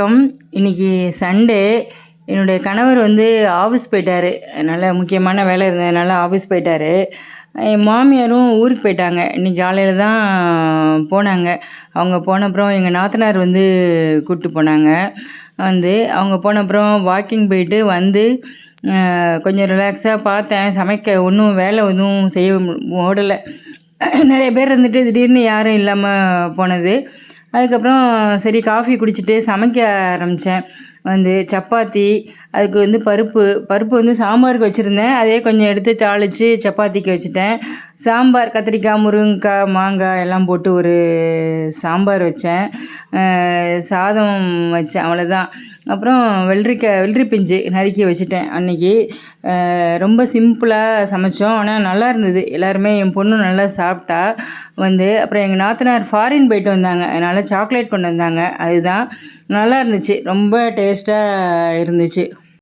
Come இன்னைக்கு Sunday. என்னுடைய கணவர் வந்து ஆஃபீஸ் போயிட்டாரு. அதனால் முக்கியமான வேலை இருந்ததுனால ஆஃபீஸ் போயிட்டாரு. என் மாமியாரும் ஊருக்கு போயிட்டாங்க. இன்னைக்கு காலையில் தான் போனாங்க. அவங்க போன அப்புறம் எங்கள் நாத்தனார் வந்து கூப்பிட்டு போனாங்க. அவங்க போன அப்புறம் வாக்கிங் போயிட்டு வந்து கொஞ்சம் ரிலாக்ஸாக பார்த்தேன். சமைக்க ஒன்றும் வேலை எதுவும் செய்ய ஓடலை. நிறைய பேர் இருந்துட்டு திடீர்னு யாரும் இல்லாமல் போனது. அதுக்கப்புறம் சரி காஃபி குடிச்சிட்டு சமைக்க ஆரம்பித்தேன். சப்பாத்தி, அதுக்கு பருப்பு வந்து சாம்பாருக்கு வச்சுருந்தேன். அதே கொஞ்சம் எடுத்து தாளித்து சப்பாத்திக்கு வச்சுட்டேன். சாம்பார் கத்திரிக்காய், முருங்கைக்காய், மாங்காய் எல்லாம் போட்டு ஒரு சாம்பார் வச்சேன். சாதம் வச்சேன், அவ்வளோதான். அப்புறம் வெள்ளரி பிஞ்சு நறுக்கி வச்சுட்டேன் அன்றைக்கி. ரொம்ப சிம்பிளாக சமைச்சோம். ஆனால் நல்லா இருந்தது. எல்லாருமே என் பொண்ணு நல்லா சாப்பிட்டா. அப்புறம் எங்கள் நாத்தனார் ஃபாரின் போயிட்டு வந்தாங்க. அதனால் சாக்லேட் கொண்டு வந்தாங்க. அதுதான் நல்லா இருந்துச்சு. ரொம்ப டேஸ்ட்டாக இருந்துச்சு.